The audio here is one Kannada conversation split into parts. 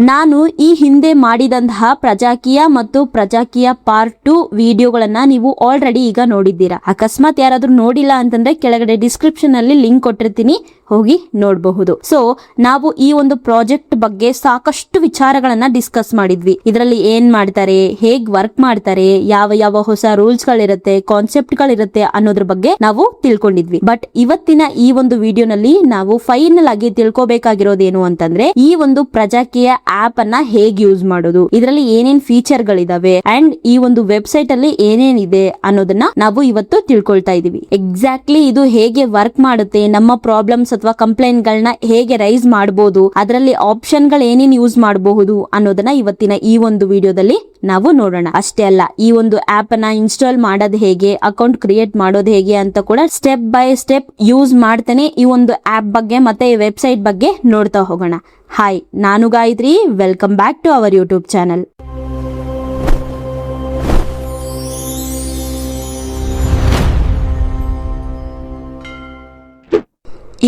ನಾನು ಈ ಹಿಂದೆ ಮಾಡಿದಂತಹ ಪ್ರಜಾಕೀಯ ಮತ್ತು ಪ್ರಜಾಕೀಯ ಪಾರ್ಟ್ 2 ವಿಡಿಯೋಗಳನ್ನ ನೀವು ಆಲ್ರೆಡಿ ಈಗ ನೋಡಿದ್ದೀರಾ. ಅಕಸ್ಮಾತ್ ಯಾರಾದ್ರೂ ನೋಡಿಲ್ಲ ಅಂತಂದ್ರೆ ಕೆಳಗಡೆ ಡಿಸ್ಕ್ರಿಪ್ಷನ್ ಅಲ್ಲಿ ಲಿಂಕ್ ಕೊಟ್ಟಿರ್ತೀನಿ, ಹೋಗಿ ನೋಡಬಹುದು. ಸೊ ನಾವು ಈ ಒಂದು ಪ್ರಾಜೆಕ್ಟ್ ಬಗ್ಗೆ ಸಾಕಷ್ಟು ವಿಚಾರಗಳನ್ನ ಡಿಸ್ಕಸ್ ಮಾಡಿದ್ವಿ. ಇದರಲ್ಲಿ ಏನ್ ಮಾಡ್ತಾರೆ, ಹೇಗ್ ವರ್ಕ್ ಮಾಡ್ತಾರೆ, ಯಾವ ಯಾವ ಹೊಸ ರೂಲ್ಸ್ ಗಳಿರುತ್ತೆ, ಕಾನ್ಸೆಪ್ಟ್ ಗಳಿರುತ್ತೆ ಅನ್ನೋದ್ರ ಬಗ್ಗೆ ನಾವು ತಿಳ್ಕೊಂಡಿದ್ವಿ. ಬಟ್ ಇವತ್ತಿನ ಈ ಒಂದು ವಿಡಿಯೋನಲ್ಲಿ ನಾವು ಫೈನಲ್ ಆಗಿ ತಿಳ್ಕೋಬೇಕಾಗಿರೋದೇನು ಅಂತಂದ್ರೆ ಈ ಒಂದು ಪ್ರಜಾಕೀಯ ಆಪ್ ಅನ್ನ ಹೇಗ್ ಯೂಸ್ ಮಾಡೋದು, ಇದರಲ್ಲಿ ಏನೇನ್ ಫೀಚರ್ ಗಳಿದಾವೆ ಅಂಡ್ ಈ ಒಂದು ವೆಬ್ಸೈಟ್ ಅಲ್ಲಿ ಏನೇನಿದೆ ಅನ್ನೋದನ್ನ ನಾವು ಇವತ್ತು ತಿಳ್ಕೊಳ್ತಾ ಇದೀವಿ. ಎಕ್ಸಾಕ್ಟ್ಲಿ ಇದು ಹೇಗೆ ವರ್ಕ್ ಮಾಡುತ್ತೆ, ನಮ್ಮ ಪ್ರಾಬ್ಲಮ್ಸ್ ಅಥವಾ ಕಂಪ್ಲೇಂಟ್ ಗಳನ್ನ ಹೇಗೆ ರೈಸ್ ಮಾಡಬಹುದು, ಅದರಲ್ಲಿ ಆಪ್ಷನ್ ಗಳು ಏನೇನ್ ಯೂಸ್ ಮಾಡಬಹುದು ಅನ್ನೋದನ್ನ ಇವತ್ತಿನ ಈ ಒಂದು ವಿಡಿಯೋದಲ್ಲಿ ನಾವು ನೋಡೋಣ. ಅಷ್ಟೇ ಅಲ್ಲ, ಈ ಒಂದು ಆಪ್ ಅನ್ನ ಇನ್ಸ್ಟಾಲ್ ಮಾಡೋದು ಹೇಗೆ, ಅಕೌಂಟ್ ಕ್ರಿಯೇಟ್ ಮಾಡೋದು ಹೇಗೆ ಅಂತ ಕೂಡ ಸ್ಟೆಪ್ ಬೈ ಸ್ಟೆಪ್ ಯೂಸ್ ಮಾಡ್ತಾನೆ ಈ ಒಂದು ಆಪ್ ಬಗ್ಗೆ ಮತ್ತೆ ಈ ವೆಬ್ಸೈಟ್ ಬಗ್ಗೆ ನೋಡ್ತಾ ಹೋಗೋಣ. ಹಾಯ್, ನಾನು Gayatri. Welcome back to our YouTube channel.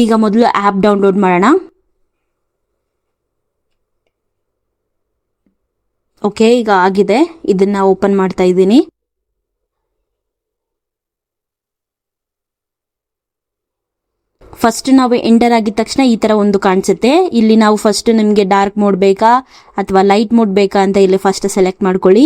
ಈಗ ಮೊದಲು ಆಪ್ ಡೌನ್ಲೋಡ್ ಮಾಡೋಣ. ಓಕೆ, ಈಗ ಆಗಿದೆ. ಇದನ್ನ ಓಪನ್ ಮಾಡ್ತಾ ಇದ್ದೀನಿ. ಫಸ್ಟ್ ನಾವು ಎಂಟರ್ ಆಗಿದ ತಕ್ಷಣ ಈ ತರ ಒಂದು ಕಾಣಿಸುತ್ತೆ. ಇಲ್ಲಿ ನಾವು ಫಸ್ಟ್ ನಿಮಗೆ ಡಾರ್ಕ್ ಮೋಡ್ ಬೇಕಾ ಅಥವಾ ಲೈಟ್ ಮೋಡ್ ಬೇಕಾ ಅಂತ ಇಲ್ಲಿ ಫಸ್ಟ್ ಸೆಲೆಕ್ಟ್ ಮಾಡ್ಕೊಳ್ಳಿ.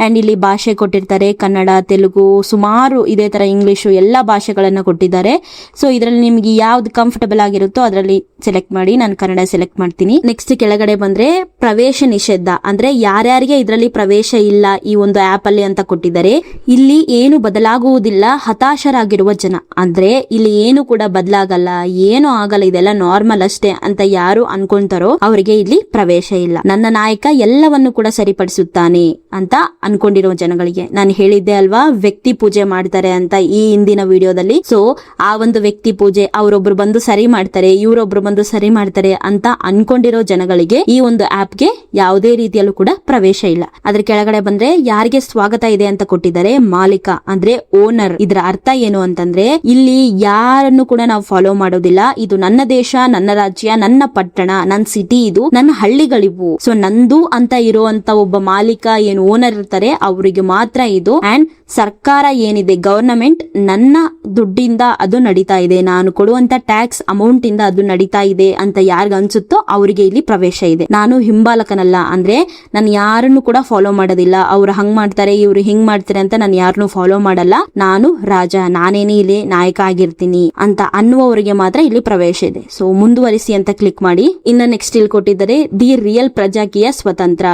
ಅಂಡ್ ಇಲ್ಲಿ ಭಾಷೆ ಕೊಟ್ಟಿರ್ತಾರೆ, ಕನ್ನಡ, ತೆಲುಗು, ಸುಮಾರು ಇದೇ ತರ ಇಂಗ್ಲಿಷು ಎಲ್ಲ ಭಾಷೆಗಳನ್ನ ಕೊಟ್ಟಿದ್ದಾರೆ. ಸೊ ಇದರಲ್ಲಿ ನಿಮ್ಗೆ ಯಾವ್ದು ಕಂಫರ್ಟಬಲ್ ಆಗಿರುತ್ತೋ ಅದರಲ್ಲಿ ಸೆಲೆಕ್ಟ್ ಮಾಡಿ. ನಾನು ಕನ್ನಡ ಸೆಲೆಕ್ಟ್ ಮಾಡ್ತೀನಿ. ನೆಕ್ಸ್ಟ್ ಕೆಳಗಡೆ ಬಂದ್ರೆ ಪ್ರವೇಶ ನಿಷೇಧ, ಅಂದ್ರೆ ಯಾರ್ಯಾರಿಗೆ ಇದರಲ್ಲಿ ಪ್ರವೇಶ ಇಲ್ಲ ಈ ಒಂದು ಆಪ್ ಅಲ್ಲಿ ಅಂತ ಕೊಟ್ಟಿದ್ದಾರೆ. ಇಲ್ಲಿ ಏನು ಬದಲಾಗುವುದಿಲ್ಲ, ಹತಾಶರಾಗಿರುವ ಜನ, ಅಂದ್ರೆ ಇಲ್ಲಿ ಏನು ಕೂಡ ಬದಲಾಗಲ್ಲ, ಏನು ಆಗಲ್ಲ, ಇದೆಲ್ಲ ನಾರ್ಮಲ್ ಅಷ್ಟೇ ಅಂತ ಯಾರು ಅನ್ಕೊಂತಾರೋ ಅವರಿಗೆ ಇಲ್ಲಿ ಪ್ರವೇಶ ಇಲ್ಲ. ನನ್ನ ನಾಯಕ ಎಲ್ಲವನ್ನು ಕೂಡ ಸರಿಪಡಿಸುತ್ತಾನೆ ಅಂತ ಅನ್ಕೊಂಡಿರೋ ಜನಗಳಿಗೆ ನಾನು ಹೇಳಿದ್ದೆ ಅಲ್ವಾ, ವ್ಯಕ್ತಿ ಪೂಜೆ ಮಾಡ್ತಾರೆ ಅಂತ ಈ ಹಿಂದಿನ ವಿಡಿಯೋದಲ್ಲಿ. ಸೊ ಆ ಒಂದು ವ್ಯಕ್ತಿ ಪೂಜೆ, ಅವರೊಬ್ರು ಬಂದು ಸರಿ ಮಾಡ್ತಾರೆ, ಇವರೊಬ್ರು ಬಂದು ಸರಿ ಮಾಡ್ತಾರೆ ಅಂತ ಅನ್ಕೊಂಡಿರೋ ಜನಗಳಿಗೆ ಈ ಒಂದು ಆಪ್ಗೆ ಯಾವುದೇ ರೀತಿಯಲ್ಲೂ ಕೂಡ ಪ್ರವೇಶ ಇಲ್ಲ. ಅದ್ರ ಕೆಳಗಡೆ ಬಂದ್ರೆ ಯಾರಿಗೆ ಸ್ವಾಗತ ಇದೆ ಅಂತ ಕೊಟ್ಟಿದ್ದಾರೆ, ಮಾಲೀಕ ಅಂದ್ರೆ ಓನರ್. ಇದರ ಅರ್ಥ ಏನು ಅಂತಂದ್ರೆ ಇಲ್ಲಿ ಯಾರನ್ನು ಕೂಡ ನಾವು ಫಾಲೋ ಮಾಡೋದಿಲ್ಲ. ಇದು ನನ್ನ ದೇಶ, ನನ್ನ ರಾಜ್ಯ, ನನ್ನ ಪಟ್ಟಣ, ನನ್ನ ಸಿಟಿ, ಇದು ನನ್ನ ಹಳ್ಳಿಗಳಿವು. ಸೊ ನಂದು ಅಂತ ಇರುವಂತ ಒಬ್ಬ ಮಾಲೀಕ ಏನು ಓನರ್ ಇರ್ತಾರೆ ಅವರಿಗೆ ಮಾತ್ರ ಇದು. ಅಂಡ್ ಸರ್ಕಾರ ಏನಿದೆ, ಗವರ್ನಮೆಂಟ್, ನನ್ನ ದುಡ್ಡಿಂದ ಅದು ನಡೀತಾ ಇದೆ, ನಾನು ಕೊಡುವಂತ ಟ್ಯಾಕ್ಸ್ ಅಮೌಂಟ್ ಇಂದ ಅದು ನಡೀತಾ ಇದೆ ಅಂತ ಯಾರಿಗ ಅನ್ಸುತ್ತೋ ಅವರಿಗೆ ಇಲ್ಲಿ ಪ್ರವೇಶ ಇದೆ. ನಾನು ಹಿಂಬಾಲಕನಲ್ಲ, ಅಂದ್ರೆ ನಾನು ಯಾರನ್ನು ಕೂಡ ಫಾಲೋ ಮಾಡೋದಿಲ್ಲ. ಅವ್ರು ಹಂಗ್ ಮಾಡ್ತಾರೆ, ಇವ್ರು ಹಿಂಗ್ ಮಾಡ್ತಾರೆ ಅಂತ ನಾನು ಯಾರನ್ನು ಫಾಲೋ ಮಾಡಲ್ಲ. ನಾನು ರಾಜ, ನಾನೇನೇ ಇಲ್ಲಿ ನಾಯಕ ಆಗಿರ್ತೀನಿ ಅಂತ ಅನ್ನುವವರಿಗೆ ಮಾತ್ರ ಇಲ್ಲಿ ಪ್ರವೇಶ ಇದೆ. ಸೊ ಮುಂದುವರಿಸಿ ಅಂತ ಕ್ಲಿಕ್ ಮಾಡಿ. ಇನ್ನ ನೆಕ್ಸ್ಟ್ ಇಲ್ಲಿ ಕೊಟ್ಟಿದ್ದಾರೆ ದಿ ರಿಯಲ್ ಪ್ರಜಾಕೀಯ ಸ್ವತಂತ್ರ.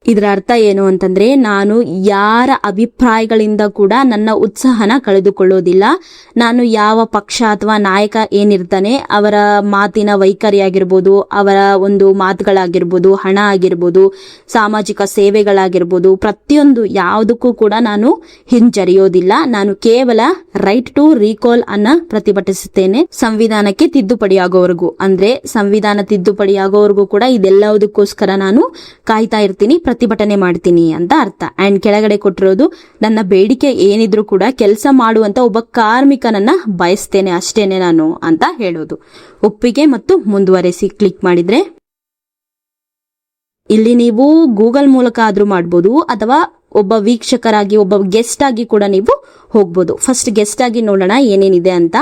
ಇದರ ಅರ್ಥ ಏನು ಅಂತಂದ್ರೆ ನಾನು ಯಾರ ಅಭಿಪ್ರಾಯಗಳಿಂದ ಕೂಡ ನನ್ನ ಉತ್ಸಾಹನ ಕಳೆದುಕೊಳ್ಳೋದಿಲ್ಲ. ನಾನು ಯಾವ ಪಕ್ಷ ಅಥವಾ ನಾಯಕ ಏನಿರ್ತಾನೆ ಅವರ ಮಾತಿನ ವೈಖರಿ ಆಗಿರ್ಬೋದು, ಅವರ ಒಂದು ಮಾತುಗಳಾಗಿರ್ಬೋದು, ಹಣ ಆಗಿರ್ಬೋದು, ಸಾಮಾಜಿಕ ಸೇವೆಗಳಾಗಿರ್ಬೋದು, ಪ್ರತಿಯೊಂದು ಯಾವುದಕ್ಕೂ ಕೂಡ ನಾನು ಹಿಂಜರಿಯೋದಿಲ್ಲ. ನಾನು ಕೇವಲ ರೈಟ್ ಟು ರೀಕಾಲ್ ಅನ್ನ ಪ್ರತಿಭಟಿಸುತ್ತೇನೆ, ಸಂವಿಧಾನಕ್ಕೆ ತಿದ್ದುಪಡಿಯಾಗೋವರೆಗೂ. ಅಂದ್ರೆ ಸಂವಿಧಾನ ತಿದ್ದುಪಡಿಯಾಗೋವರೆಗೂ ಕೂಡ ಇದೆಲ್ಲದಕ್ಕೋಸ್ಕರ ನಾನು ಕಾಯ್ತಾ ಇರ್ತೀನಿ, ಪ್ರತಿಭಟನೆ ಮಾಡ್ತೀನಿ ಅಂತ ಅರ್ಥ. ಅಂಡ್ ಕೆಳಗಡೆ ಕೊಟ್ಟಿರೋದು ನನ್ನ ಬೇಡಿಕೆ ಏನಿದ್ರು ಕೂಡ ಕೆಲಸ ಮಾಡುವಂತ ಒಬ್ಬ ಕಾರ್ಮಿಕನನ್ನ ಬಯಸ್ತೇನೆ ಅಷ್ಟೇನೆ ನಾನು ಅಂತ ಹೇಳೋದು. ಒಪ್ಪಿಗೆ ಮತ್ತು ಮುಂದುವರೆಸಿ ಕ್ಲಿಕ್ ಮಾಡಿದ್ರೆ ಇಲ್ಲಿ ನೀವು ಗೂಗಲ್ ಮೂಲಕ ಆದ್ರೂ ಮಾಡ್ಬೋದು ಅಥವಾ ಒಬ್ಬ ವೀಕ್ಷಕರಾಗಿ, ಒಬ್ಬ ಗೆಸ್ಟ್ ಆಗಿ ಕೂಡ ನೀವು ಹೋಗ್ಬೋದು. ಫಸ್ಟ್ ಗೆಸ್ಟ್ ಆಗಿ ನೋಡೋಣ ಏನೇನಿದೆ ಅಂತ.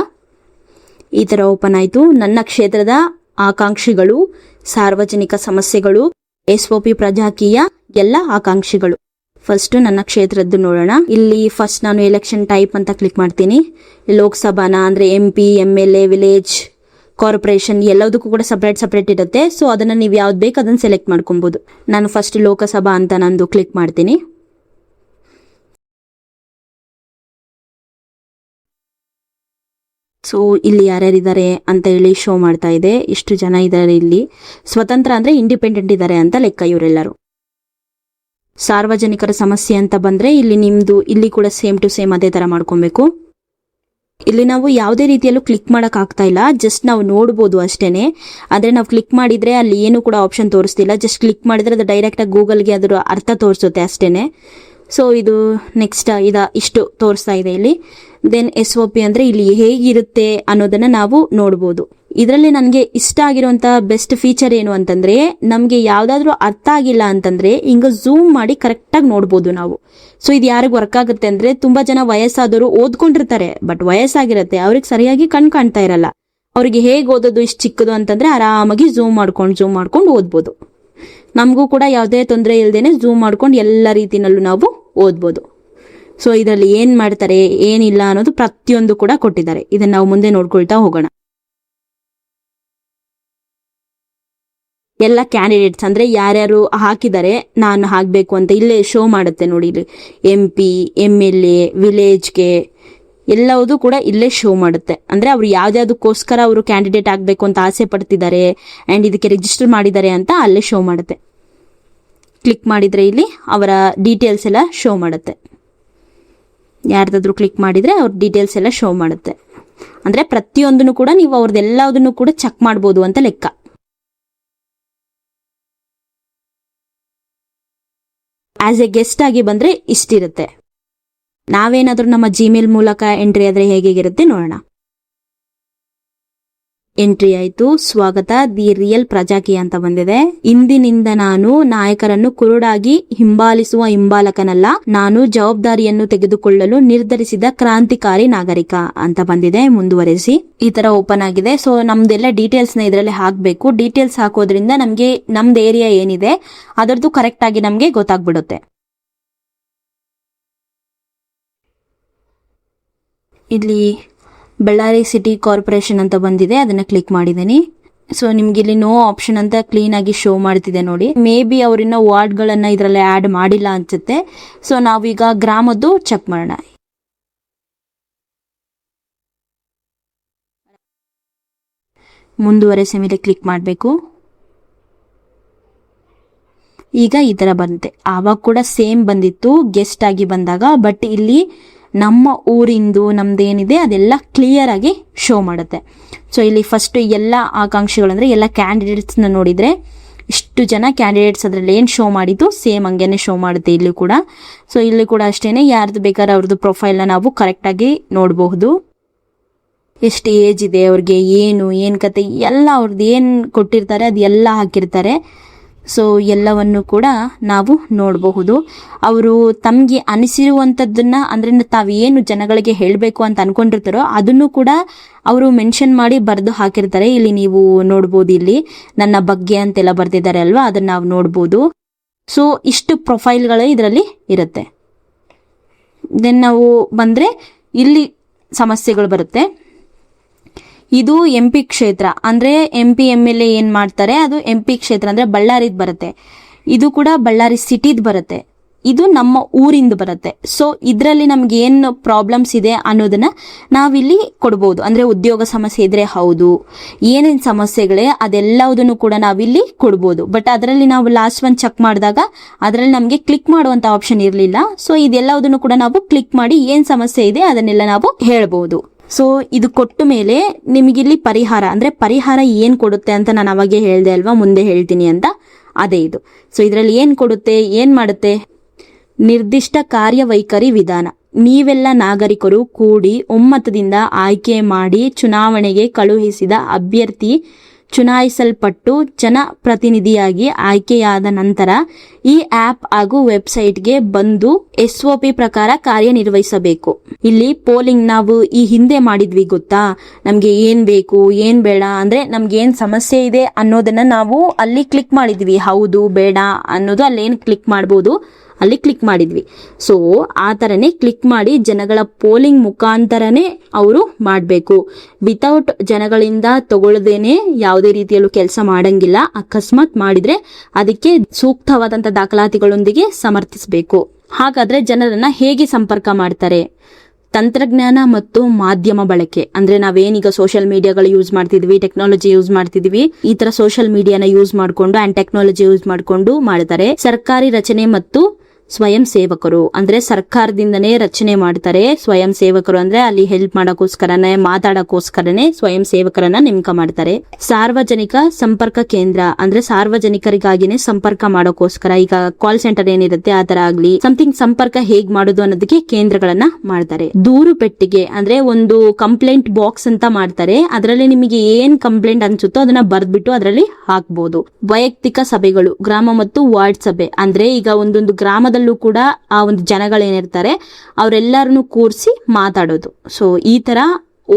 ಈ ತರ ಓಪನ್ ಆಯ್ತು. ನನ್ನ ಕ್ಷೇತ್ರದ ಆಕಾಂಕ್ಷಿಗಳು, ಸಾರ್ವಜನಿಕ ಸಮಸ್ಯೆಗಳು, SOP ಪ್ರಜಾಕೀಯ ಎಲ್ಲ ಆಕಾಂಕ್ಷಿಗಳು. ಫಸ್ಟ್ ನನ್ನ ಕ್ಷೇತ್ರದ್ದು ನೋಡೋಣ. ಇಲ್ಲಿ ಫಸ್ಟ್ ನಾನು ಎಲೆಕ್ಷನ್ ಟೈಪ್ ಅಂತ ಕ್ಲಿಕ್ ಮಾಡ್ತೀನಿ. ಲೋಕಸಭಾನ ಅಂದ್ರೆ MP, MLA, ವಿಲೇಜ್, ಕಾರ್ಪೊರೇಷನ್ ಎಲ್ಲದಕ್ಕೂ ಕೂಡ ಸಪರೇಟ್ ಇರುತ್ತೆ. ಸೊ ಅದನ್ನ ನೀವು ಯಾವ್ದು ಬೇಕು ಅದನ್ನ ಸೆಲೆಕ್ಟ್ ಮಾಡ್ಕೊಬಹುದು. ನಾನು ಫಸ್ಟ್ ಲೋಕಸಭಾ ಅಂತ ನಂದು ಕ್ಲಿಕ್ ಮಾಡ್ತೀನಿ. ಸೊ ಇಲ್ಲಿ ಯಾರ್ಯಾರಿದ್ದಾರೆ ಅಂತ ಹೇಳಿ ಶೋ ಮಾಡ್ತಾ ಇದೆ, ಇಷ್ಟು ಜನ ಇದ್ದಾರೆ. ಇಲ್ಲಿ ಸ್ವತಂತ್ರ ಅಂದ್ರೆ ಇಂಡಿಪೆಂಡೆಂಟ್ ಇದ್ದಾರೆ ಅಂತ ಲೆಕ್ಕ ಇವರೆಲ್ಲರೂ. ಸಾರ್ವಜನಿಕರ ಸಮಸ್ಯೆ ಅಂತ ಬಂದ್ರೆ ಇಲ್ಲಿ ನಿಮ್ದು ಇಲ್ಲಿ ಕೂಡ ಸೇಮ್ ಟು ಸೇಮ್ ಅದೇ ತರ ಮಾಡ್ಕೊಬೇಕು. ಇಲ್ಲಿ ನಾವು ಯಾವುದೇ ರೀತಿಯಲ್ಲೂ ಕ್ಲಿಕ್ ಮಾಡಕ್ ಆಗ್ತಾ ಇಲ್ಲ, ಜಸ್ಟ್ ನಾವು ನೋಡ್ಬೋದು ಅಷ್ಟೇನೆ. ಆದ್ರೆ ನಾವು ಕ್ಲಿಕ್ ಮಾಡಿದ್ರೆ ಅಲ್ಲಿ ಏನು ಕೂಡ ಆಪ್ಷನ್ ತೋರಿಸ್ತಿಲ್ಲ. ಜಸ್ಟ್ ಕ್ಲಿಕ್ ಮಾಡಿದ್ರೆ ಅದು ಡೈರೆಕ್ಟ್ ಆಗಿ ಗೂಗಲ್ಗೆ ಅದರ ಅರ್ಥ ತೋರಿಸುತ್ತೆ ಅಷ್ಟೇನೆ. ಸೊ ಇದು ನೆಕ್ಸ್ಟ್ ಇಷ್ಟು ತೋರಿಸ್ತಾ ಇದೆ ಇಲ್ಲಿ. ದೆನ್ SOP ಅಂದ್ರೆ ಇಲ್ಲಿ ಹೇಗಿರುತ್ತೆ ಅನ್ನೋದನ್ನ ನಾವು ನೋಡಬಹುದು. ಇದರಲ್ಲಿ ನನಗೆ ಇಷ್ಟ ಆಗಿರುವಂತ ಬೆಸ್ಟ್ ಫೀಚರ್ ಏನು ಅಂತಂದ್ರೆ, ನಮಗೆ ಯಾವ್ದಾದ್ರು ಅರ್ಥ ಆಗಿಲ್ಲ ಅಂತಂದ್ರೆ ಹಿಂಗ ಝೂಮ್ ಮಾಡಿ ಕರೆಕ್ಟಾಗಿ ನೋಡ್ಬೋದು ನಾವು. ಸೊ ಇದು ಯಾರಿಗೆ ವರ್ಕ್ ಆಗುತ್ತೆ ಅಂದ್ರೆ, ತುಂಬಾ ಜನ ವಯಸ್ಸಾದವರು ಓದ್ಕೊಂಡಿರ್ತಾರೆ, ಬಟ್ ವಯಸ್ಸಾಗಿರತ್ತೆ, ಅವ್ರಿಗೆ ಸರಿಯಾಗಿ ಕಾಣ್ತಾ ಇರಲ್ಲ. ಅವ್ರಿಗೆ ಹೇಗೆ ಓದೋದು ಇಷ್ಟು ಚಿಕ್ಕದು ಅಂತಂದ್ರೆ ಆರಾಮಾಗಿ ಝೂಮ್ ಮಾಡ್ಕೊಂಡು ಓದ್ಬೋದು. ನಮಗೂ ಕೂಡ ಯಾವುದೇ ತೊಂದರೆ ಇಲ್ದೇನೆ ಝೂಮ್ ಮಾಡ್ಕೊಂಡು ಎಲ್ಲ ರೀತಿನಲ್ಲೂ ನಾವು ಓದ್ಬೋದು. ಸೊ ಇದರಲ್ಲಿ ಏನ್ ಮಾಡ್ತಾರೆ ಏನಿಲ್ಲ ಅನ್ನೋದು ಪ್ರತಿಯೊಂದು ಕೂಡ ಕೊಟ್ಟಿದ್ದಾರೆ. ಇದನ್ನ ನಾವು ಮುಂದೆ ನೋಡ್ಕೊಳ್ತಾ ಹೋಗೋಣ. ಎಲ್ಲ ಕ್ಯಾಂಡಿಡೇಟ್ಸ್ ಅಂದ್ರೆ ಯಾರ್ಯಾರು ಹಾಕಿದ್ದಾರೆ, ನಾನು ಹಾಕ್ಬೇಕು ಅಂತ ಇಲ್ಲೇ ಶೋ ಮಾಡುತ್ತೆ ನೋಡಿ. ಇಲ್ಲಿ MP, MLA, ವಿಲೇಜ್ಗೆ ಎಲ್ಲವುದು ಕೂಡ ಇಲ್ಲೇ ಶೋ ಮಾಡುತ್ತೆ. ಅಂದ್ರೆ ಅವ್ರು ಯಾವ್ದಾವ್ದಕ್ಕೋಸ್ಕರ ಅವರು ಕ್ಯಾಂಡಿಡೇಟ್ ಆಗ್ಬೇಕು ಅಂತ ಆಸೆ ಪಡ್ತಿದ್ದಾರೆ ಅಂಡ್ ಇದಕ್ಕೆ ರಿಜಿಸ್ಟರ್ ಮಾಡಿದ್ದಾರೆ ಅಂತ ಅಲ್ಲೇ ಶೋ ಮಾಡುತ್ತೆ. ಕ್ಲಿಕ್ ಮಾಡಿದ್ರೆ ಇಲ್ಲಿ ಅವರ ಡೀಟೇಲ್ಸ್ ಎಲ್ಲ ಶೋ ಮಾಡುತ್ತೆ. ಯಾರ್ದಾದ್ರು ಕ್ಲಿಕ್ ಮಾಡಿದ್ರೆ ಅವ್ರ ಡೀಟೇಲ್ಸ್ ಎಲ್ಲ ಶೋ ಮಾಡುತ್ತೆ. ಅಂದ್ರೆ ಪ್ರತಿಯೊಂದನ್ನು ಕೂಡ ನೀವು ಅವ್ರದ್ದೆಲ್ಲದನ್ನು ಕೂಡ ಚೆಕ್ ಮಾಡ್ಬೋದು ಅಂತ ಲೆಕ್ಕ. ಆಸ್ ಎ ಗೆಸ್ಟ್ ಆಗಿ ಬಂದ್ರೆ ಇಷ್ಟಿರುತ್ತೆ. ನಾವೇನಾದ್ರೂ ನಮ್ಮ ಜಿಮೇಲ್ ಮೂಲಕ ಎಂಟ್ರಿ ಆದ್ರೆ ಹೇಗಿರುತ್ತೆ ನೋಡೋಣ. ಎಂಟ್ರಿ ಆಯ್ತು. ಸ್ವಾಗತ, ದಿ ರಿಯಲ್ ಪ್ರಜಾಕೀಯ ಅಂತ ಬಂದಿದೆ. ಇಂದಿನಿಂದ ನಾನು ನಾಯಕರನ್ನು ಕುರುಡಾಗಿ ಹಿಂಬಾಲಿಸುವ ಹಿಂಬಾಲಕನಲ್ಲ, ನಾನು ಜವಾಬ್ದಾರಿಯನ್ನು ತೆಗೆದುಕೊಳ್ಳಲು ನಿರ್ಧರಿಸಿದ ಕ್ರಾಂತಿಕಾರಿ ನಾಗರಿಕ ಅಂತ ಬಂದಿದೆ. ಮುಂದುವರೆಸಿ ಈ ತರ ಓಪನ್ ಆಗಿದೆ. ಸೊ ನಮ್ದೆಲ್ಲ ಡೀಟೇಲ್ಸ್ ನ ಇದರಲ್ಲಿ ಹಾಕ್ಬೇಕು. ಡೀಟೇಲ್ಸ್ ಹಾಕೋದ್ರಿಂದ ನಮ್ಗೆ ನಮ್ದು ಏರಿಯಾ ಏನಿದೆ ಅದರದ್ದು ಕರೆಕ್ಟ್ ಆಗಿ ನಮ್ಗೆ ಗೊತ್ತಾಗ್ಬಿಡುತ್ತೆ. ಇಲ್ಲಿ ಬಳ್ಳಾರಿ ಸಿಟಿ ಕಾರ್ಪೊರೇಷನ್ ಅಂತ ಬಂದಿದೆ, ಅದನ್ನ ಕ್ಲಿಕ್ ಮಾಡಿದ್ದೀನಿ. ಸೊ ನಿಮ್ಗೆ ಇಲ್ಲಿ ನೋ ಆಪ್ಷನ್ ಅಂತ ಕ್ಲೀನ್ ಆಗಿ ಶೋ ಮಾಡ್ತಿದೆ ನೋಡಿ. ಮೇ ಬಿ ಅವರಿನ್ನ ವಾರ್ಡ್ ಗಳನ್ನ ಇದರಲ್ಲಿ ಆಡ್ ಮಾಡಿಲ್ಲ ಅನ್ಸುತ್ತೆ. ಸೊ ನಾವೀಗ ಗ್ರಾಮದ್ದು ಚೆಕ್ ಮಾಡೋಣ. ಮುಂದುವರೆಸೆ ಮೇಲೆ ಕ್ಲಿಕ್ ಮಾಡಬೇಕು. ಈಗ ಈ ತರ ಬಂತೆ. ಆವಾಗ ಕೂಡ ಸೇಮ್ ಬಂದಿತ್ತು ಗೆಸ್ಟ್ ಆಗಿ ಬಂದಾಗ, ಬಟ್ ಇಲ್ಲಿ ನಮ್ಮ ಊರಿಂದು ನಮ್ದೇನಿದೆ ಅದೆಲ್ಲ ಕ್ಲಿಯರ್ ಆಗಿ ಶೋ ಮಾಡುತ್ತೆ. ಸೊ ಇಲ್ಲಿ ಫಸ್ಟ್ ಎಲ್ಲ ಆಕಾಂಕ್ಷಿಗಳಂದ್ರೆ ಎಲ್ಲ ಕ್ಯಾಂಡಿಡೇಟ್ಸ್ನ ನೋಡಿದ್ರೆ ಇಷ್ಟು ಜನ ಕ್ಯಾಂಡಿಡೇಟ್ಸ್ ಅದರಲ್ಲಿ ಏನು ಶೋ ಮಾಡಿದ್ದು ಸೇಮ್ ಹಂಗೇನೆ ಶೋ ಮಾಡುತ್ತೆ ಇಲ್ಲಿ ಕೂಡ. ಸೊ ಇಲ್ಲಿ ಕೂಡ ಅಷ್ಟೇನೆ, ಯಾರ್ದು ಬೇಕಾದ್ರೆ ಅವ್ರದ್ದು ಪ್ರೊಫೈಲ್ನ ನಾವು ಕರೆಕ್ಟಾಗಿ ನೋಡಬಹುದು. ಎಷ್ಟು ಏಜ್ ಇದೆ ಅವ್ರಿಗೆ, ಏನು ಕತೆ ಎಲ್ಲ ಅವ್ರದ್ದು ಏನು ಕೊಟ್ಟಿರ್ತಾರೆ ಅದು ಎಲ್ಲ ಹಾಕಿರ್ತಾರೆ. ಸೊ ಎಲ್ಲವನ್ನು ಕೂಡ ನಾವು ನೋಡಬಹುದು. ಅವರು ತಮಗೆ ಅನಿಸಿರುವಂಥದ್ದನ್ನ ಅಂದ್ರೆ ತಾವೇನು ಜನಗಳಿಗೆ ಹೇಳಬೇಕು ಅಂತ ಅನ್ಕೊಂಡಿರ್ತಾರೋ ಅದನ್ನು ಕೂಡ ಅವರು ಮೆನ್ಷನ್ ಮಾಡಿ ಬರೆದು ಹಾಕಿರ್ತಾರೆ. ಇಲ್ಲಿ ನೀವು ನೋಡ್ಬೋದು, ಇಲ್ಲಿ ನನ್ನ ಬಗ್ಗೆ ಅಂತೆಲ್ಲ ಬರ್ತಿದ್ದಾರೆ ಅಲ್ವಾ, ಅದನ್ನ ನಾವು ನೋಡ್ಬೋದು. ಸೊ ಇಷ್ಟು ಪ್ರೊಫೈಲ್ಗಳು ಇದರಲ್ಲಿ ಇರುತ್ತೆ. ದೆನ್ ನಾವು ಬಂದ್ರೆ ಇಲ್ಲಿ ಸಮಸ್ಯೆಗಳು ಬರುತ್ತೆ. ಇದು MP ಕ್ಷೇತ್ರ ಅಂದ್ರೆ MP MLA ಏನ್ ಮಾಡ್ತಾರೆ ಅದು MP ಕ್ಷೇತ್ರ ಅಂದ್ರೆ ಬಳ್ಳಾರಿದ್ ಬರುತ್ತೆ. ಇದು ಕೂಡ ಬಳ್ಳಾರಿ ಸಿಟಿದ್ ಬರುತ್ತೆ. ಇದು ನಮ್ಮ ಊರಿಂದ ಬರುತ್ತೆ. ಸೊ ಇದರಲ್ಲಿ ನಮ್ಗೆ ಏನು ಪ್ರಾಬ್ಲಮ್ಸ್ ಇದೆ ಅನ್ನೋದನ್ನ ನಾವಿಲ್ಲಿ ಕೊಡ್ಬೋದು. ಅಂದ್ರೆ ಉದ್ಯೋಗ ಸಮಸ್ಯೆ ಇದ್ರೆ ಹೌದು, ಏನೇನ್ ಸಮಸ್ಯೆಗಳೇ ಅದೆಲ್ಲದನ್ನು ಕೂಡ ನಾವಿಲ್ಲಿ ಕೊಡ್ಬೋದು. ಬಟ್ ಅದರಲ್ಲಿ ನಾವು ಲಾಸ್ಟ್ ಒನ್ ಚೆಕ್ ಮಾಡಿದಾಗ ಅದರಲ್ಲಿ ನಮ್ಗೆ ಕ್ಲಿಕ್ ಮಾಡುವಂತ ಆಪ್ಷನ್ ಇರಲಿಲ್ಲ. ಸೊ ಇದೆಲ್ಲದನ್ನು ಕೂಡ ನಾವು ಕ್ಲಿಕ್ ಮಾಡಿ ಏನ್ ಸಮಸ್ಯೆ ಇದೆ ಅದನ್ನೆಲ್ಲ ನಾವು ಹೇಳ್ಬೋದು. ಸೊ ಇದು ಕೊಟ್ಟ ಮೇಲೆ ನಿಮಗಿಲ್ಲಿ ಪರಿಹಾರ ಅಂದ್ರೆ ಪರಿಹಾರ ಏನ್ ಕೊಡುತ್ತೆ ಅಂತ ನಾನು ಅವಾಗೆ ಹೇಳ್ದೆ ಅಲ್ವಾ, ಮುಂದೆ ಹೇಳ್ತೀನಿ ಅಂತ, ಅದೇ ಇದು. ಸೊ ಇದರಲ್ಲಿ ಏನ್ ಕೊಡುತ್ತೆ, ಏನ್ ಮಾಡುತ್ತೆ, ನಿರ್ದಿಷ್ಟ ಕಾರ್ಯವೈಖರಿ ವಿಧಾನ. ನೀವೆಲ್ಲ ನಾಗರಿಕರು ಕೂಡಿ ಒಮ್ಮತದಿಂದ ಆಯ್ಕೆ ಮಾಡಿ ಚುನಾವಣೆಗೆ ಕಳುಹಿಸಿದ ಅಭ್ಯರ್ಥಿ ಚುನಾಯಿಸಲ್ಪಟ್ಟು ಜನಪ್ರತಿನಿಧಿಯಾಗಿ ಆಯ್ಕೆಯಾದ ನಂತರ ಈ ಆಪ್ ಹಾಗೂ ವೆಬ್ಸೈಟ್ಗೆ ಬಂದು SOP ಪ್ರಕಾರ ಕಾರ್ಯನಿರ್ವಹಿಸಬೇಕು. ಇಲ್ಲಿ ಪೋಲಿಂಗ್ ನಾವು ಈ ಹಿಂದೆ ಮಾಡಿದ್ವಿ ಗೊತ್ತಾ, ನಮ್ಗೆ ಏನ್ ಬೇಕು ಏನ್ ಬೇಡ ಅಂದ್ರೆ ನಮ್ಗೆ ಏನ್ ಸಮಸ್ಯೆ ಇದೆ ಅನ್ನೋದನ್ನ ನಾವು ಅಲ್ಲಿ ಕ್ಲಿಕ್ ಮಾಡಿದ್ವಿ. ಹೌದು ಬೇಡ ಅನ್ನೋದು ಅಲ್ಲೇನ್ ಕ್ಲಿಕ್ ಮಾಡ್ಬೋದು, ಅಲ್ಲಿ ಕ್ಲಿಕ್ ಮಾಡಿದ್ವಿ. ಸೊ ಆ ತರನೇ ಕ್ಲಿಕ್ ಮಾಡಿ ಜನಗಳ ಪೋಲಿಂಗ್ ಮುಖಾಂತರನೇ ಅವರು ಮಾಡಬೇಕು. ವಿತೌಟ್ ಜನಗಳಿಂದ ತಗೊಳ್ಳದೇನೆ ಯಾವುದೇ ರೀತಿಯಲ್ಲೂ ಕೆಲಸ ಮಾಡಂಗಿಲ್ಲ. ಅಕಸ್ಮಾತ್ ಮಾಡಿದ್ರೆ ಅದಕ್ಕೆ ಸೂಕ್ತವಾದಂತ ದಾಖಲಾತಿಗಳೊಂದಿಗೆ ಸಮರ್ಥಿಸಬೇಕು. ಹಾಗಾದ್ರೆ ಜನರನ್ನ ಹೇಗೆ ಸಂಪರ್ಕ ಮಾಡ್ತಾರೆ? ತಂತ್ರಜ್ಞಾನ ಮತ್ತು ಮಾಧ್ಯಮ ಬಳಕೆ ಅಂದ್ರೆ ನಾವೇನೀಗ ಸೋಷಿಯಲ್ ಮೀಡಿಯಾಗಳು ಯೂಸ್ ಮಾಡ್ತಿದ್ವಿ, ಟೆಕ್ನಾಲಜಿ ಯೂಸ್ ಮಾಡ್ತಿದ್ವಿ, ಈ ತರ ಸೋಷಿಯಲ್ ಮೀಡಿಯಾನ ಯೂಸ್ ಮಾಡ್ಕೊಂಡು ಅಂಡ್ ಟೆಕ್ನಾಲಜಿ ಯೂಸ್ ಮಾಡ್ಕೊಂಡು ಮಾಡ್ತಾರೆ. ಸರ್ಕಾರಿ ರಚನೆ ಮತ್ತು ಸ್ವಯಂ ಸೇವಕರು ಅಂದ್ರೆ ಸರ್ಕಾರದಿಂದನೇ ರಚನೆ ಮಾಡ್ತಾರೆ. ಸ್ವಯಂ ಸೇವಕರು ಅಂದ್ರೆ ಅಲ್ಲಿ ಹೆಲ್ಪ್ ಮಾಡೋಕ್ಕೋಸ್ಕರನೇ, ಮಾತಾಡೋಕ್ಕೋಸ್ಕರನೇ ಸ್ವಯಂ ಸೇವಕರನ್ನ ನೇಮಕ ಮಾಡ್ತಾರೆ. ಸಾರ್ವಜನಿಕ ಸಂಪರ್ಕ ಕೇಂದ್ರ ಅಂದ್ರೆ ಸಾರ್ವಜನಿಕರಿಗಾಗಿನೇ ಸಂಪರ್ಕ ಮಾಡೋಕ್ಕೋಸ್ಕರ, ಈಗ ಕಾಲ್ ಸೆಂಟರ್ ಏನಿರುತ್ತೆ ಆ ತರ ಆಗ್ಲಿ ಸಮಥಿಂಗ್ ಸಂಪರ್ಕ ಹೇಗ್ ಮಾಡೋದು ಅನ್ನೋದಕ್ಕೆ ಕೇಂದ್ರಗಳನ್ನ ಮಾಡ್ತಾರೆ. ದೂರು ಪೆಟ್ಟಿಗೆ ಅಂದ್ರೆ ಒಂದು ಕಂಪ್ಲೇಂಟ್ ಬಾಕ್ಸ್ ಅಂತ ಮಾಡ್ತಾರೆ. ಅದರಲ್ಲಿ ನಿಮಗೆ ಏನ್ ಕಂಪ್ಲೇಂಟ್ ಅನ್ಸುತ್ತೋ ಅದನ್ನ ಬರ್ದ್ಬಿಟ್ಟು ಅದರಲ್ಲಿ ಹಾಕ್ಬಹುದು. ವೈಯಕ್ತಿಕ ಸಭೆಗಳು, ಗ್ರಾಮ ಮತ್ತು ವಾರ್ಡ್ ಸಭೆ ಅಂದ್ರೆ ಈಗ ಒಂದೊಂದು ಗ್ರಾಮದಲ್ಲೂ ಕೂಡ ಆ ಒಂದು ಜನಗಳೇನಿರ್ತಾರೆ ಅವರೆಲ್ಲರನ್ನು ಕೂರಿಸಿ ಮಾತಾಡೋದು. ಸೊ ಈ ತರ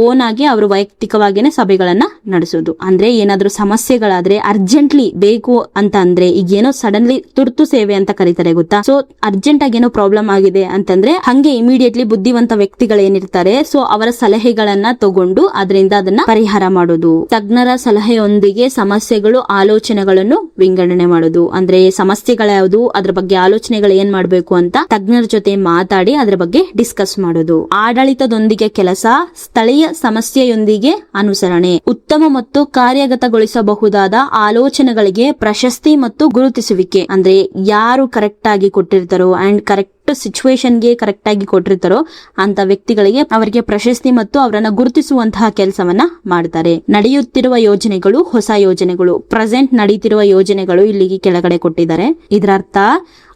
ಓನ್ ಆಗಿ ಅವರು ವೈಯಕ್ತಿಕವಾಗಿನೇ ಸಭೆಗಳನ್ನ ನಡೆಸೋದು. ಅಂದ್ರೆ ಏನಾದ್ರೂ ಸಮಸ್ಯೆಗಳಾದ್ರೆ ಅರ್ಜೆಂಟ್ಲಿ ಬೇಕು ಅಂತ ಅಂದ್ರೆ ಈಗ ಏನೋ ಸಡನ್ಲಿ ತುರ್ತು ಸೇವೆ ಅಂತ ಕರೀತಾರೆ ಗೊತ್ತಾ. ಸೊ ಅರ್ಜೆಂಟ್ ಆಗಿ ಏನೋ ಪ್ರಾಬ್ಲಮ್ ಆಗಿದೆ ಅಂತಂದ್ರೆ ಹಂಗೆ ಇಮಿಡಿಯೇಟ್ಲಿ ಬುದ್ಧಿವಂತ ವ್ಯಕ್ತಿಗಳೇನಿರ್ತಾರೆ ಸೊ ಅವರ ಸಲಹೆಗಳನ್ನ ತಗೊಂಡು ಅದರಿಂದ ಅದನ್ನ ಪರಿಹಾರ ಮಾಡೋದು. ತಜ್ಞರ ಸಲಹೆಯೊಂದಿಗೆ ಸಮಸ್ಯೆಗಳು, ಆಲೋಚನೆಗಳನ್ನು ವಿಂಗಡಣೆ ಮಾಡೋದು. ಅಂದ್ರೆ ಸಮಸ್ಯೆಗಳ್ಯಾವುದು, ಅದ್ರ ಬಗ್ಗೆ ಆಲೋಚನೆಗಳು ಏನ್ ಮಾಡ್ಬೇಕು ಅಂತ ತಜ್ಞರ ಜೊತೆ ಮಾತಾಡಿ ಅದ್ರ ಬಗ್ಗೆ ಡಿಸ್ಕಸ್ ಮಾಡೋದು. ಆಡಳಿತದೊಂದಿಗೆ ಕೆಲಸ, ಸ್ಥಳೀಯ ಸಮಸ್ಯೆಯೊಂದಿಗೆ ಅನುಸರಣೆ. ಉತ್ತಮ ಮತ್ತು ಕಾರ್ಯಗತಗೊಳಿಸಬಹುದಾದ ಆಲೋಚನೆಗಳಿಗೆ ಪ್ರಶಸ್ತಿ ಮತ್ತು ಗುರುತಿಸುವಿಕೆ. ಅಂದ್ರೆ ಯಾರು ಕರೆಕ್ಟ್ ಆಗಿ ಕೊಟ್ಟಿರ್ತಾರೋ ಅಂಡ್ ಕರೆಕ್ಟ್ ಸಿಚುವೇಶನ್ಗೆ ಕರೆಕ್ಟ್ ಆಗಿ ಕೊಟ್ಟಿರ್ತಾರೋ ಅಂತ ವ್ಯಕ್ತಿಗಳಿಗೆ ಅವರಿಗೆ ಪ್ರಶಸ್ತಿ ಮತ್ತು ಅವರನ್ನ ಗುರುತಿಸುವಂತಹ ಕೆಲಸವನ್ನ ಮಾಡ್ತಾರೆ. ನಡೆಯುತ್ತಿರುವ ಯೋಜನೆಗಳು, ಹೊಸ ಯೋಜನೆಗಳು, ಪ್ರೆಸೆಂಟ್ ನಡೀತಿರುವ ಯೋಜನೆಗಳು ಇಲ್ಲಿಗೆ ಕೆಳಗಡೆ ಕೊಟ್ಟಿದ್ದಾರೆ. ಇದರ ಅರ್ಥ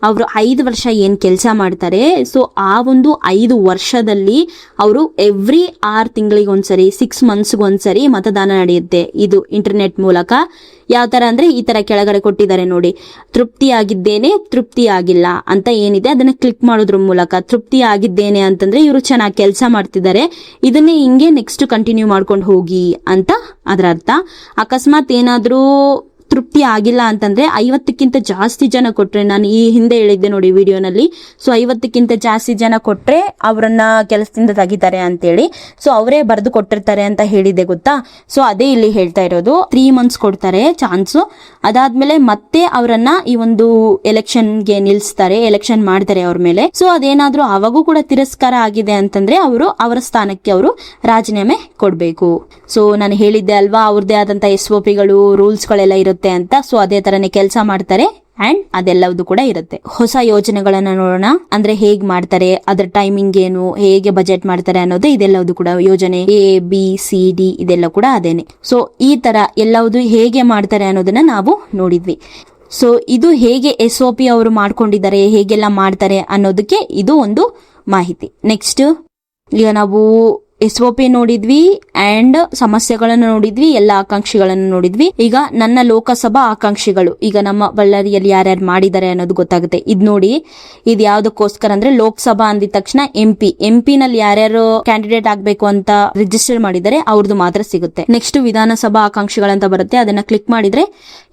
ಅವರು 5 ವರ್ಷ ಏನ್ ಕೆಲಸ ಮಾಡ್ತಾರೆ ಸೊ ಆ ಒಂದು 5 ವರ್ಷದಲ್ಲಿ ಅವರು ಎವ್ರಿ 6 ತಿಂಗಳಿಗೊಂದ್ಸರಿ, 6 ಮಂತ್ಸ್ಗೊಂದ್ಸರಿ ಮತದಾನ ನಡೆಯುತ್ತೆ. ಇದು ಇಂಟರ್ನೆಟ್ ಮೂಲಕ. ಯಾವ ತರ ಅಂದ್ರೆ ಈ ತರ ಕೆಳಗಡೆ ಕೊಟ್ಟಿದ್ದಾರೆ ನೋಡಿ. ತೃಪ್ತಿ ಆಗಿದ್ದೇನೆ, ತೃಪ್ತಿ ಆಗಿಲ್ಲ ಅಂತ ಏನಿದೆ ಅದನ್ನ ಕ್ಲಿಕ್ ಮಾಡೋದ್ರ ಮೂಲಕ ತೃಪ್ತಿ ಆಗಿದ್ದೇನೆ ಅಂತಂದ್ರೆ ಇವರು ಚೆನ್ನಾಗಿ ಕೆಲಸ ಮಾಡ್ತಿದ್ದಾರೆ, ಇದನ್ನೇ ಹಿಂಗೆ ನೆಕ್ಸ್ಟ್ ಕಂಟಿನ್ಯೂ ಮಾಡ್ಕೊಂಡು ಹೋಗಿ ಅಂತ ಅದರ ಅರ್ಥ. ಅಕಸ್ಮಾತ್ ಏನಾದ್ರೂ ತೃಪ್ತಿ ಆಗಿಲ್ಲ ಅಂತಂದ್ರೆ 50ಕ್ಕಿಂತ ಜಾಸ್ತಿ ಜನ ಕೊಟ್ರೆ, ನಾನು ಈ ಹಿಂದೆ ಹೇಳಿದ್ದೆ ನೋಡಿ ವಿಡಿಯೋನಲ್ಲಿ, ಸೊ 50ಕ್ಕಿಂತ ಜಾಸ್ತಿ ಜನ ಕೊಟ್ರೆ ಅವರನ್ನ ಕೆಲಸದಿಂದ ತೆಗಿತಾರೆ ಅಂತೇಳಿ. ಸೊ ಅವರೇ ಬರೆದು ಕೊಟ್ಟಿರ್ತಾರೆ ಅಂತ ಹೇಳಿದೆ ಗೊತ್ತಾ. ಸೊ ಅದೇ ಇಲ್ಲಿ ಹೇಳ್ತಾ ಇರೋದು. 3 ಮಂತ್ಸ್ ಕೊಡ್ತಾರೆ ಚಾನ್ಸು. ಅದಾದ್ಮೇಲೆ ಮತ್ತೆ ಅವರನ್ನ ಈ ಒಂದು ಎಲೆಕ್ಷನ್ಗೆ ನಿಲ್ಸ್ತಾರೆ, ಎಲೆಕ್ಷನ್ ಮಾಡ್ತಾರೆ ಅವ್ರ ಮೇಲೆ. ಸೊ ಅದೇನಾದ್ರೂ ಅವಾಗೂ ಕೂಡ ತಿರಸ್ಕಾರ ಆಗಿದೆ ಅಂತಂದ್ರೆ ಅವರು ಅವರ ಸ್ಥಾನಕ್ಕೆ ಅವರು ರಾಜೀನಾಮೆ ಕೊಡ್ಬೇಕು. ಸೊ ನಾನು ಹೇಳಿದ್ದೆ ಅಲ್ವಾ, ಅವ್ರದೇ ಆದಂತ SOPಗಳು, ರೂಲ್ಸ್ ಗಳೆಲ್ಲ ಇರುತ್ತೆ ಅಂತ. ಸೊ ಅದೇ ತರನೇ ಕೆಲಸ ಮಾಡ್ತಾರೆ ಅಂಡ್ ಅದೆಲ್ಲವೂ ಕೂಡ ಇರುತ್ತೆ. ಹೊಸ ಯೋಜನೆಗಳನ್ನ ನೋಡೋಣ. ಅಂದ್ರೆ ಹೇಗ್ ಮಾಡ್ತಾರೆ, ಅದ್ರ ಟೈಮಿಂಗ್ ಏನು, ಹೇಗೆ ಬಜೆಟ್ ಮಾಡ್ತಾರೆ ಅನ್ನೋದು ಇದೆಲ್ಲವೂ ಕೂಡ ಯೋಜನೆ ABCD ಇದೆಲ್ಲ ಕೂಡ ಅದೇನೆ. ಸೊ ಈ ತರ ಎಲ್ಲವೂ ಹೇಗೆ ಮಾಡ್ತಾರೆ ಅನ್ನೋದನ್ನ ನಾವು ನೋಡಿದ್ವಿ. ಸೊ ಇದು ಹೇಗೆ SOP ಅವರು ಮಾಡ್ಕೊಂಡಿದ್ದಾರೆ, ಹೇಗೆಲ್ಲ ಮಾಡ್ತಾರೆ ಅನ್ನೋದಕ್ಕೆ ಇದು ಒಂದು ಮಾಹಿತಿ. ನೆಕ್ಸ್ಟ್ ಈಗ ನಾವು SOP ನೋಡಿದ್ವಿ ಅಂಡ್ ಸಮಸ್ಯೆಗಳನ್ನು ನೋಡಿದ್ವಿ, ಎಲ್ಲ ಆಕಾಂಕ್ಷಿಗಳನ್ನು ನೋಡಿದ್ವಿ. ಈಗ ನನ್ನ ಲೋಕಸಭಾ ಆಕಾಂಕ್ಷಿಗಳು ಈಗ ನಮ್ಮ ಬಳ್ಳಾರಿಯಲ್ಲಿ ಯಾರ್ಯಾರು ಮಾಡಿದ್ದಾರೆ ಅನ್ನೋದು ಗೊತ್ತಾಗುತ್ತೆ. ಇದ್ ನೋಡಿ, ಇದು ಯಾವ್ದಕ್ಕೋಸ್ಕರ ಅಂದ್ರೆ ಲೋಕಸಭಾ ಅಂದಿದ ತಕ್ಷಣ MP ನಲ್ಲಿ ಯಾರ್ಯಾರು ಕ್ಯಾಂಡಿಡೇಟ್ ಆಗ್ಬೇಕು ಅಂತ ರಿಜಿಸ್ಟರ್ ಮಾಡಿದರೆ ಅವ್ರದ್ದು ಮಾತ್ರ ಸಿಗುತ್ತೆ. ನೆಕ್ಸ್ಟ್ ವಿಧಾನಸಭಾ ಆಕಾಂಕ್ಷಿಗಳಂತ ಬರುತ್ತೆ, ಅದನ್ನ ಕ್ಲಿಕ್ ಮಾಡಿದ್ರೆ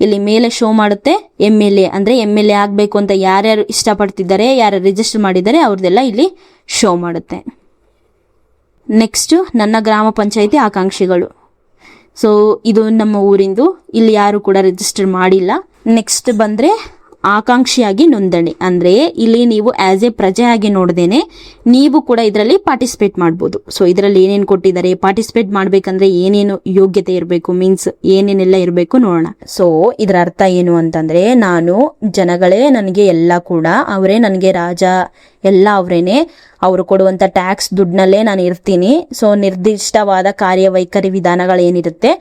ಇಲ್ಲಿ ಮೇಲೆ ಶೋ ಮಾಡುತ್ತೆ MLA ಅಂದ್ರೆ MLA ಆಗ್ಬೇಕು ಅಂತ ಯಾರ್ಯಾರು ಇಷ್ಟಪಡ್ತಿದ್ದಾರೆ, ಯಾರು ರಿಜಿಸ್ಟರ್ ಮಾಡಿದ್ದಾರೆ ಅವ್ರದ್ದೆಲ್ಲ ಇಲ್ಲಿ ಶೋ ಮಾಡುತ್ತೆ. ನೆಕ್ಸ್ಟ್ ನನ್ನ ಗ್ರಾಮ ಪಂಚಾಯಿತಿ ಆಕಾಂಕ್ಷಿಗಳು. ಸೊ ಇದು ನಮ್ಮ ಊರಿಂದು, ಇಲ್ಲಿ ಯಾರು ಕೂಡ ರಿಜಿಸ್ಟರ್ ಮಾಡಿಲ್ಲ. ನೆಕ್ಸ್ಟ್ ಬಂದ್ರೆ ಆಕಾಂಕ್ಷಿಯಾಗಿ ನೋಂದಣಿ. ಅಂದ್ರೆ ಇಲ್ಲಿ ನೀವು ಆಸ್ ಎ ಪ್ರಜೆಯಾಗಿ ನೋಡ್ದೇನೆ ನೀವು ಕೂಡ ಇದರಲ್ಲಿ ಪಾರ್ಟಿಸಿಪೇಟ್ ಮಾಡ್ಬೋದು. ಸೊ ಇದರಲ್ಲಿ ಏನೇನು ಕೊಟ್ಟಿದ್ದಾರೆ, ಪಾರ್ಟಿಸಿಪೇಟ್ ಮಾಡ್ಬೇಕಂದ್ರೆ ಏನೇನು ಯೋಗ್ಯತೆ ಇರಬೇಕು, ಮೀನ್ಸ್ ಏನೇನೆಲ್ಲ ಇರಬೇಕು ನೋಡೋಣ. ಸೊ ಇದರ ಅರ್ಥ ಏನು ಅಂತಂದ್ರೆ, ನಾನು ಜನಗಳೇ ನನಗೆ ಎಲ್ಲ ಕೂಡ, ಅವರೇ ನನಗೆ ರಾಜ, ಎಲ್ಲ ಅವರೇನೆ, ಅವರು ಕೊಡುವಂತ ಟ್ಯಾಕ್ಸ್ ದುಡ್ಡನಲ್ಲೇ ನಾನು ಇರ್ತೀನಿ. ಸೊ ನಿರ್ದಿಷ್ಟವಾದ ಕಾರ್ಯವೈಖರಿ ವಿಧಾನಗಳೇನಿರುತ್ತೆ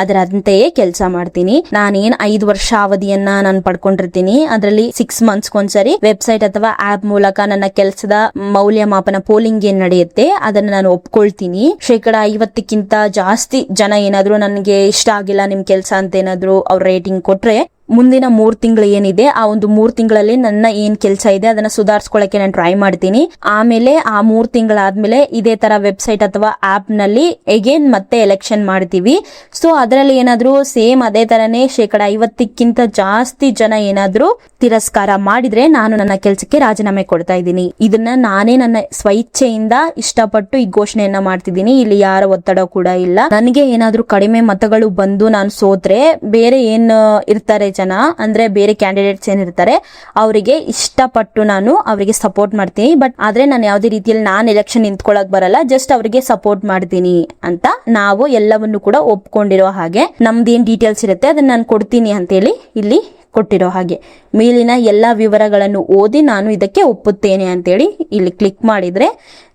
ಅದರಂತೆಯೇ ಕೆಲಸ ಮಾಡ್ತೀನಿ. ನಾನೇನ್ 5 ವರ್ಷ ಅವಧಿಯನ್ನ ನಾನು ಪಡ್ಕೊಂಡಿರ್ತೀನಿ, ಅದರಲ್ಲಿ 6 ಮಂತ್ಸ್ಗೊಂದ್ಸರಿ ವೆಬ್ಸೈಟ್ ಅಥವಾ ಆಪ್ ಮೂಲಕ ನನ್ನ ಕೆಲಸದ ಮೌಲ್ಯಮಾಪನ ಪೋಲಿಂಗ್ ಏನ್ ನಡೆಯುತ್ತೆ ಅದನ್ನ ನಾನು ಒಪ್ಕೊಳ್ತೀನಿ. 50%ಕ್ಕಿಂತ ಜಾಸ್ತಿ ಜನ ಏನಾದ್ರು ನನಗೆ ಇಷ್ಟ ಆಗಿಲ್ಲ ನಿಮ್ ಕೆಲಸ ಅಂತ ಏನಾದ್ರು ಅವ್ರ ರೇಟಿಂಗ್ ಕೊಟ್ರೆ, ಮುಂದಿನ 3 ತಿಂಗಳು ಏನಿದೆ ಆ ಒಂದು 3 ತಿಂಗಳಲ್ಲಿ ನನ್ನ ಏನ್ ಕೆಲಸ ಇದೆ ಅದನ್ನ ಸುಧಾರಿಸ್ಕೊಳ್ಳಕ್ಕೆ ನಾನು ಟ್ರೈ ಮಾಡ್ತೀನಿ. ಆಮೇಲೆ ಆ 3 ತಿಂಗಳಾದ್ಮೇಲೆ ಇದೇ ತರ ವೆಬ್ಸೈಟ್ ಅಥವಾ ಆಪ್ ನಲ್ಲಿ ಅಗೇನ್ ಮತ್ತೆ ಎಲೆಕ್ಷನ್ ಮಾಡ್ತೀವಿ. ಸೊ ಅದರಲ್ಲಿ ಏನಾದ್ರು ಸೇಮ್ ಅದೇ ತರನೇ 50%ಕ್ಕಿಂತ ಜಾಸ್ತಿ ಜನ ಏನಾದ್ರು ತಿರಸ್ಕಾರ ಮಾಡಿದ್ರೆ ನಾನು ನನ್ನ ಕೆಲಸಕ್ಕೆ ರಾಜೀನಾಮೆ ಕೊಡ್ತಾ ಇದ್ದೀನಿ. ಇದನ್ನ ನಾನೇ ನನ್ನ ಸ್ವಇಚ್ಛೆಯಿಂದ ಇಷ್ಟಪಟ್ಟು ಈ ಘೋಷಣೆಯನ್ನ ಮಾಡ್ತಿದ್ದೀನಿ. ಇಲ್ಲಿ ಯಾರ ಒತ್ತಡ ಕೂಡ ಇಲ್ಲ. ನನಗೆ ಏನಾದ್ರು ಕಡಿಮೆ ಮತಗಳು ಬಂದು ನಾನು ಸೋತ್ರೆ ಬೇರೆ ಏನ್ ಇರ್ತಾರೆ ಜನ, ಅಂದ್ರೆ ಬೇರೆ ಕ್ಯಾಂಡಿಡೇಟ್ಸ್ ಏನಿರ್ತಾರೆ ಅವರಿಗೆ ಇಷ್ಟಪಟ್ಟು ನಾನು ಅವರಿಗೆ ಸಪೋರ್ಟ್ ಮಾಡ್ತೀನಿ. ಬಟ್ ಆದ್ರೆ ನಾನು ಯಾವುದೇ ರೀತಿಯಲ್ಲಿ ನಾನು ಎಲೆಕ್ಷನ್ ನಿಂತ್ಕೊಳ್ಳಕ್ ಬರಲ್ಲ, ಜಸ್ಟ್ ಅವರಿಗೆ ಸಪೋರ್ಟ್ ಮಾಡ್ತೀನಿ ಅಂತ ನಾವು ಎಲ್ಲವನ್ನು ಕೂಡ ಒಪ್ಕೊಂಡಿರೋ ಹಾಗೆ ನಮ್ದೇನ್ ಡೀಟೇಲ್ಸ್ ಇರುತ್ತೆ ಅದನ್ನ ನಾನು ಕೊಡ್ತೀನಿ ಅಂತ ಹೇಳಿ ಇಲ್ಲಿ ಕೊಟ್ಟಿರೋ ಹಾಗೆ ಮೇಲಿನ ಎಲ್ಲ ವಿವರಗಳನ್ನು ಓದಿ ನಾನು ಇದಕ್ಕೆ ಒಪ್ಪುತ್ತೇನೆ ಅಂತೇಳಿ ಇಲ್ಲಿ ಕ್ಲಿಕ್ ಮಾಡಿದರೆ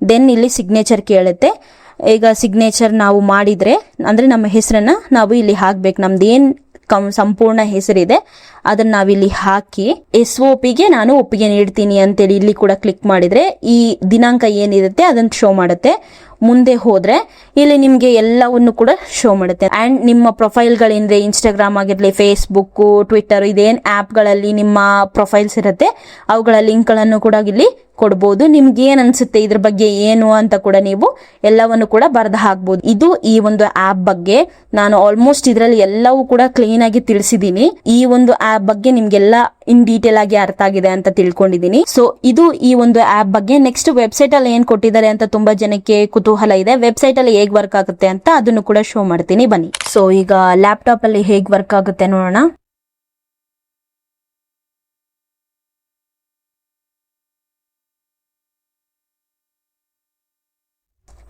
ದೆನ್ ಇಲ್ಲಿ ಸಿಗ್ನೇಚರ್ ಕೇಳುತ್ತೆ. ಈಗ ಸಿಗ್ನೇಚರ್ ನಾವು ಮಾಡಿದರೆ ಅಂದರೆ ನಮ್ಮ ಹೆಸರನ್ನು ನಾವು ಇಲ್ಲಿ ಹಾಕ್ಬೇಕು. ನಮ್ದು ಏನು ಸಂಪೂರ್ಣ ಹೆಸರಿದೆ ಅದನ್ನ ನಾವಿಲ್ಲಿ ಹಾಕಿ SOP ಗೆ ನಾನು ಒಪ್ಪಿಗೆ ನೀಡ್ತೀನಿ ಅಂತೇಳಿ ಇಲ್ಲಿ ಕೂಡ ಕ್ಲಿಕ್ ಮಾಡಿದ್ರೆ ಈ ದಿನಾಂಕ ಏನಿರುತ್ತೆ ಅದನ್ನ ಶೋ ಮಾಡುತ್ತೆ. ಮುಂದೆ ಹೋದ್ರೆ ಇಲ್ಲಿ ನಿಮ್ಗೆ ಎಲ್ಲವನ್ನು ಕೂಡ ಶೋ ಮಾಡುತ್ತೆ. ಅಂಡ್ ನಿಮ್ಮ ಪ್ರೊಫೈಲ್ಗಳೇನಿದೆ ಇನ್ಸ್ಟಾಗ್ರಾಮ್ ಆಗಿರ್ಲಿ, ಫೇಸ್ಬುಕ್, ಟ್ವಿಟರ್, ಇದೇನ್ ಆಪ್ಗಳಲ್ಲಿ ನಿಮ್ಮ ಪ್ರೊಫೈಲ್ಸ್ ಇರುತ್ತೆ ಅವುಗಳ ಲಿಂಕ್ಗಳನ್ನು ಕೂಡ ಇಲ್ಲಿ ಕೊಡ್ಬೋದು. ನಿಮ್ಗೆ ಏನ್ ಅನ್ಸುತ್ತೆ ಇದ್ರ ಬಗ್ಗೆ ಏನು ಅಂತ ಕೂಡ ನೀವು ಎಲ್ಲವನ್ನು ಕೂಡ ಬರೆದು ಹಾಕ್ಬೋದು. ಇದು ಈ ಒಂದು ಆಪ್ ಬಗ್ಗೆ ನಾನು ಆಲ್ಮೋಸ್ಟ್ ಇದರಲ್ಲಿ ಎಲ್ಲವೂ ಕೂಡ ಕ್ಲೀನ್ ಆಗಿ ತಿಳಿಸಿದೀನಿ. ಈ ಒಂದು ಆಪ್ ಬಗ್ಗೆ ನಿಮ್ಗೆಲ್ಲ ಇನ್ ಡೀಟೇಲ್ ಆಗಿ ಅರ್ಥ ಆಗಿದೆ ಅಂತ ತಿಳ್ಕೊಂಡಿದೀನಿ. ಸೊ ಇದು ಈ ಒಂದು ಆಪ್ ಬಗ್ಗೆ. ನೆಕ್ಸ್ಟ್ ವೆಬ್ಸೈಟ್ ಅಲ್ಲಿ ಏನ್ ಕೊಟ್ಟಿದ್ದಾರೆ ಅಂತ ತುಂಬಾ ಜನಕ್ಕೆ ಕುತೂಹಲ ಇದೆ. ವೆಬ್ಸೈಟ್ ಅಲ್ಲಿ ಹೇಗ್ ವರ್ಕ್ ಆಗುತ್ತೆ ಅಂತ ಅದನ್ನು ಕೂಡ ಶೋ ಮಾಡ್ತೀನಿ ಬನ್ನಿ. ಸೊ ಈಗ ಲ್ಯಾಪ್ಟಾಪ್ ಅಲ್ಲಿ ಹೇಗ್ ವರ್ಕ್ ಆಗುತ್ತೆ ನೋಡೋಣ.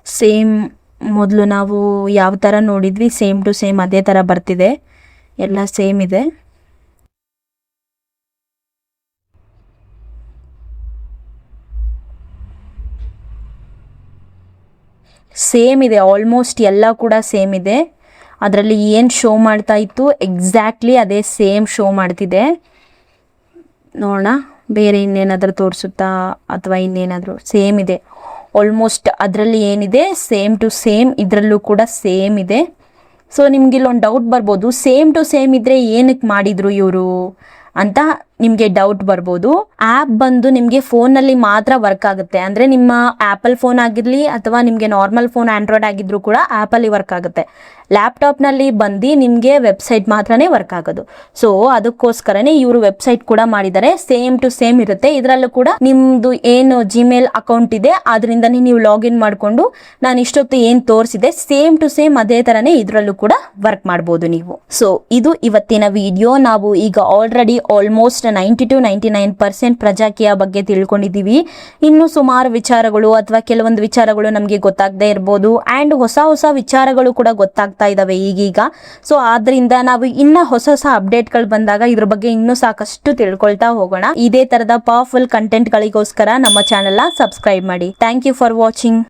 ಸೇಮ್ ಮೊದಲು ನಾವು ಯಾವ ಥರ ನೋಡಿದ್ವಿ ಸೇಮ್ ಟು ಸೇಮ್ ಅದೇ ಥರ ಬರ್ತಿದೆ. ಎಲ್ಲ ಸೇಮ್ ಇದೆ. ಸೇಮ್ ಇದೆ, ಆಲ್ಮೋಸ್ಟ್ ಎಲ್ಲ ಕೂಡ ಸೇಮ್ ಇದೆ. ಅದರಲ್ಲಿ ಏನು ಶೋ ಮಾಡ್ತಾ ಇತ್ತು ಎಕ್ಸಾಕ್ಟ್ಲಿ ಅದೇ ಸೇಮ್ ಶೋ ಮಾಡ್ತಿದೆ. ನೋಡೋಣ ಬೇರೆ ಇನ್ನೇನಾದರೂ ತೋರಿಸುತ್ತಾ ಅಥವಾ ಇನ್ನೇನಾದರೂ. ಸೇಮ್ ಇದೆ ಆಲ್ಮೋಸ್ಟ್. ಅದರಲ್ಲಿ ಏನಿದೆ ಸೇಮ್ ಟು ಸೇಮ್ ಇದರಲ್ಲೂ ಕೂಡ ಸೇಮ್ ಇದೆ. ಸೊ ನಿಮ್ಗೆ ಇಲ್ಲೊಂದು ಡೌಟ್ ಬರ್ಬೋದು, ಸೇಮ್ ಟು ಸೇಮ್ ಇದ್ರೆ ಏನಕ್ಕೆ ಮಾಡಿದ್ರು ಇವರು ಅಂತ ನಿಮಗೆ ಡೌಟ್ ಬರ್ಬೋದು. ಆ್ಯಪ್ ಬಂದು ನಿಮಗೆ ಫೋನಲ್ಲಿ ಮಾತ್ರ ವರ್ಕ್ ಆಗುತ್ತೆ. ಅಂದರೆ ನಿಮ್ಮ ಆ್ಯಪಲ್ ಫೋನ್ ಆಗಿರಲಿ ಅಥವಾ ನಿಮಗೆ ನಾರ್ಮಲ್ ಫೋನ್ ಆಂಡ್ರಾಯ್ಡ್ ಆಗಿದ್ರು ಕೂಡ ಆ್ಯಪಲ್ಲಿ ವರ್ಕ್ ಆಗುತ್ತೆ. ಲ್ಯಾಪ್ಟಾಪ್ನಲ್ಲಿ ಬಂದು ನಿಮಗೆ ವೆಬ್ಸೈಟ್ ಮಾತ್ರನೇ ವರ್ಕ್ ಆಗೋದು. ಸೊ ಅದಕ್ಕೋಸ್ಕರನೇ ಇವರು ವೆಬ್ಸೈಟ್ ಕೂಡ ಮಾಡಿದ್ದಾರೆ. ಸೇಮ್ ಟು ಸೇಮ್ ಇರುತ್ತೆ. ಇದರಲ್ಲೂ ಕೂಡ ನಿಮ್ಮದು ಏನು ಜಿಮೇಲ್ ಅಕೌಂಟ್ ಇದೆ ಅದರಿಂದನೇ ನೀವು ಲಾಗಿನ್ ಮಾಡಿಕೊಂಡು ನಾನು ಇಷ್ಟೊತ್ತು ಏನು ತೋರಿಸಿದೆ ಸೇಮ್ ಟು ಸೇಮ್ ಅದೇ ಥರನೇ ಇದರಲ್ಲೂ ಕೂಡ ವರ್ಕ್ ಮಾಡ್ಬೋದು ನೀವು. ಸೊ ಇದು ಇವತ್ತಿನ ವಿಡಿಯೋ. ನಾವು ಈಗ ಆಲ್ರೆಡಿ ಆಲ್ಮೋಸ್ಟ್ 90-99% ಪ್ರಜಾಕೀಯ ಬಗ್ಗೆ ತಿಳ್ಕೊಂಡಿದ್ದೀವಿ. ಇನ್ನು ಸುಮಾರು ವಿಚಾರಗಳು ಅಥವಾ ಕೆಲವೊಂದು ವಿಚಾರಗಳು ನಮಗೆ ಗೊತ್ತಾಗದೇ ಇರ್ಬೋದು. ಆ್ಯಂಡ್ ಹೊಸ ಹೊಸ ವಿಚಾರಗಳು ಕೂಡ ಗೊತ್ತಾಗ್ತಾ ಇದ್ದಾವೆ ಈಗೀಗ. ಸೊ ಆದ್ರಿಂದ ನಾವು ಇನ್ನ ಹೊಸ ಹೊಸ ಅಪ್ಡೇಟ್ಗಳು ಬಂದಾಗ ಇದ್ರ ಬಗ್ಗೆ ಇನ್ನೂ ಸಾಕಷ್ಟು ತಿಳ್ಕೊಳ್ತಾ ಹೋಗೋಣ. ಇದೇ ತರದ ಪವರ್ಫುಲ್ ಕಂಟೆಂಟ್ಗಳಿಗೋಸ್ಕರ ನಮ್ಮ ಚಾನೆಲ್ನ ಸಬ್ಸ್ಕ್ರೈಬ್ ಮಾಡಿ. Thank you for watching.